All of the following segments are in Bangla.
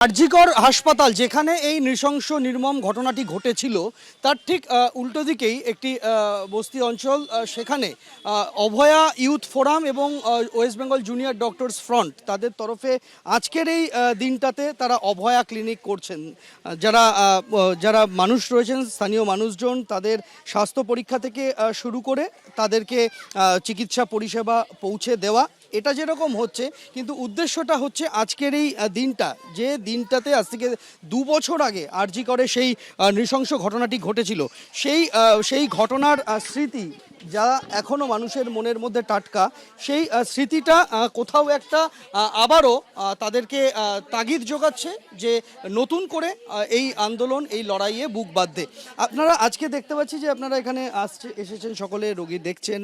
আরজিকর হাসপাতাল যেখানে এই নৃশংস নির্মম ঘটনাটি ঘটেছিল তার ঠিক উল্টো দিকেই একটি বস্তি অঞ্চল, সেখানে অভয়া ইউথ ফোরাম এবং West Bengal junior doctors front তাদের তরফে আজকের এই দিনটাতে তারা অভয়া ক্লিনিক করছেন। যারা যারা মানুষ রয়েছেন, স্থানীয় মানুষজন, তাদের স্বাস্থ্য পরীক্ষা থেকে শুরু করে তাদেরকে চিকিৎসা পরিষেবা পৌঁছে দেওয়া, এটা যেরকম হচ্ছে, কিন্তু উদ্দেশ্যটা হচ্ছে আজকের এই দিনটা, যে দিনটাতে আজ থেকে 2 বছর আগে আরজি করে সেই নৃশংস ঘটনাটি ঘটেছিল, সেই ঘটনার স্মৃতি যা এখনও মানুষের মনের মধ্যে টাটকা, সেই স্মৃতিটা কোথাও একটা আবারও তাদেরকে তাগিদ যোগাচ্ছে যে নতুন করে এই আন্দোলন, এই লড়াইয়ে বুক বাঁধতে। আপনারা আজকে দেখতে পাচ্ছি যে আপনারা এখানে এসেছেন, সকলে রোগী দেখছেন।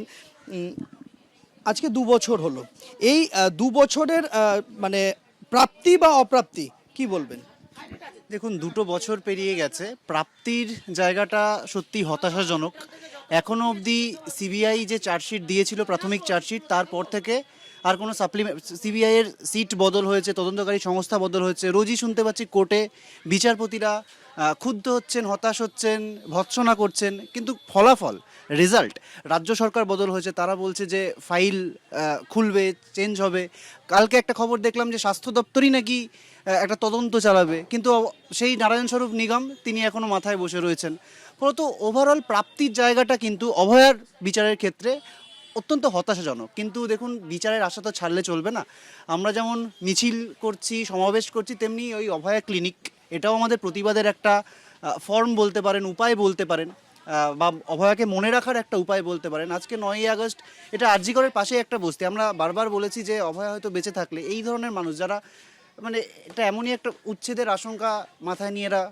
আজকে 2 বছর হলো, এই 2 বছরের মানে প্রাপ্তি বা অপ্রাপ্তি কি বলবেন? দেখুন, 2 বছর পেরিয়ে গেছে, প্রাপ্তির জায়গাটা সত্যি হতাশাজনক। এখনও অবধি সিবিআই যে চার্জশিট দিয়েছিল, প্রাথমিক চার্জশিট, তারপর থেকে আর কোনো সিবিআইয়ের সিট বদল হয়েছে, তদন্তকারী সংস্থা বদল হয়েছে, রোজই শুনতে পাচ্ছি কোর্টে বিচারপতিরা ক্ষুব্ধ হচ্ছেন, হতাশ হচ্ছেন, ভৎসনা করছেন, কিন্তু ফলাফল, রেজাল্ট, রাজ্য সরকার বদল হয়েছে, তারা বলছে যে ফাইল খুলবে, চেঞ্জ হবে। কালকে একটা খবর দেখলাম যে স্বাস্থ্য দপ্তরই নাকি একটা তদন্ত চালাবে, কিন্তু সেই নারায়ণ স্বরূপ নিগম তিনি এখনও মাথায় বসে রয়েছেন। ফলত ওভারঅল প্রাপ্তির জায়গাটা কিন্তু অভয়ার বিচারের ক্ষেত্রে অত্যন্ত হতাশাজনক। কিন্তু দেখুন, বিচারের আশা তো ছাড়লে চলবে না। আমরা যেমন মিছিল করছি, সমাবেশ করছি, তেমনি ওই অভয়া ক্লিনিক, এটাও আমাদের প্রতিবাদের একটা ফর্ম বলতে পারেন, উপায় বলতে পারেন, বা অভয়াকে মনে রাখার একটা উপায় বলতে পারেন। আজকে 9ই আগস্ট, এটা আরজিকরের পাশে একটা বস্তি। আমরা বারবার বলেছি যে অভয়া হয়তো বেঁচে থাকলে এই ধরনের মানুষ যারা, মানে এটা এমনই একটা উচ্ছেদের আশঙ্কা মাথায় নিয়ে এরা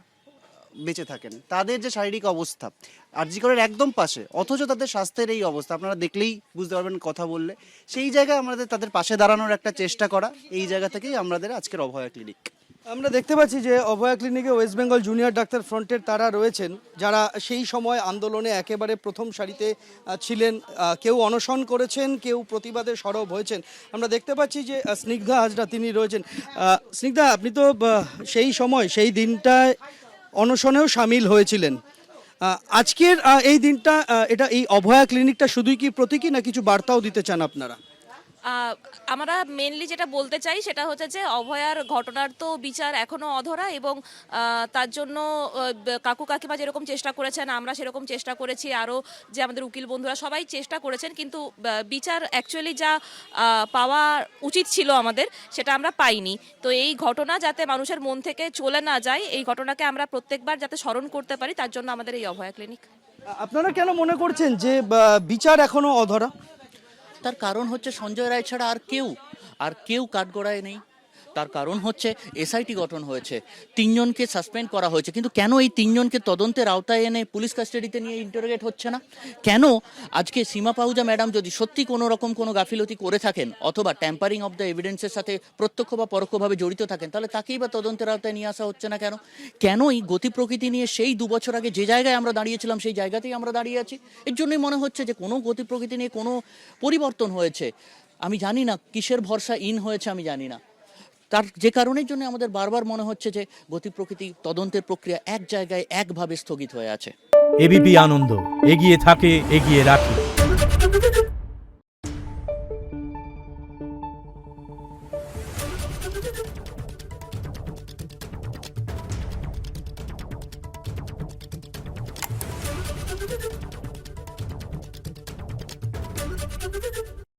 বেঁচে থাকেন, তাদের যে শারীরিক অবস্থা আরজিকরের একদম পাশে, অথচ তাদের স্বাস্থ্যের এই অবস্থা আপনারা দেখলেই বুঝতে পারবেন কথা বললে। সেই জায়গায় আমাদের তাদের পাশে দাঁড়ানোর একটা চেষ্টা করা, এই জায়গা থেকেই আমাদের আজকের অভয়া ক্লিনিক। আমরা দেখতে পাচ্ছি যে অভয়া ক্লিনিকে ওয়েস্ট বেঙ্গল জুনিয়র ডাক্তার ফ্রন্টের তারা রয়েছেন, যারা সেই সময় আন্দোলনে একেবারে প্রথম সারিতে ছিলেন। কেউ অনশন করেছেন, কেউ প্রতিবাদে সরব হয়েছেন। আমরা দেখতে পাচ্ছি যে স্নিগ্ধা হাজরা তিনি রয়েছেন। স্নিগ্ধা, আপনি তো সেই সময়, সেই দিনটায় অনশনেও সামিল হয়েছিলেন। আজকের এই দিনটা, এটা এই অভয়া ক্লিনিকটা শুধুই কি প্রতীকী, না কিছু বার্তাও দিতে চান আপনারা? আমরা মেনলি যেটা বলতে চাই সেটা হচ্ছে যে অভয়ার ঘটনার তো বিচার এখনো অধরা, এবং তার জন্য কাকু কাকিমা যেরকম চেষ্টা করেছেন, আমরা সেরকম চেষ্টা করেছি, আরও যে আমাদের উকিল বন্ধুরা সবাই চেষ্টা করেছেন, কিন্তু বিচার অ্যাকচুয়ালি যা পাওয়া উচিত ছিল আমাদের, সেটা আমরা পাইনি। তো এই ঘটনা যাতে মানুষের মন থেকে চলে না যায়, এই ঘটনাকে আমরা প্রত্যেকবার যাতে স্মরণ করতে পারি, তার জন্য আমাদের এই অভয়া ক্লিনিক। আপনারা কেন মনে করছেন যে বিচার এখনো অধরা? তার কারণ হচ্ছে সঞ্জয় রায় ছাড়া আর কেউ কাঠগড়ায় নেই। তার কারণ হচ্ছে এসআইটি গঠন হয়েছে, 3 জনকে সাসপেন্ড করা হয়েছে, কিন্তু কেন এই 3 জনকে তদন্তের আওতায় এনে পুলিশ কাস্টাডিতে নিয়ে ইন্টারোগেট হচ্ছে না? কেন আজকে সীমা পাহুজা ম্যাডাম যদি সত্যি কোনো রকম কোনো গাফিলতি করে থাকেন, অথবা ট্যাম্পারিং অফ দ্য এভিডেন্সের সাথে প্রত্যক্ষ বা পরোক্ষভাবে জড়িত থাকেন, তাহলে তাকেই বা তদন্তের আওতায় নিয়ে আসা হচ্ছে না কেন? কেনই গতি প্রকৃতি নিয়ে সেই 2 বছর আগে যে জায়গায় আমরা দাঁড়িয়েছিলাম সেই জায়গাতেই আমরা দাঁড়িয়ে আছি? এর জন্যই মনে হচ্ছে যে কোনো গতি প্রকৃতি নিয়ে কোনো পরিবর্তন হয়েছে। আমি জানি না কিসের ভরসা হয়েছে, আমি জানি না। তার যে কারণের জন্য আমাদের বারবার মনে হচ্ছে যে গতি প্রকৃতি তদন্তের প্রক্রিয়া এক জায়গায় একভাবে স্থগিত হয়ে আছে। এবিপি আনন্দ, এগিয়ে থাকে, এগিয়ে রাখে।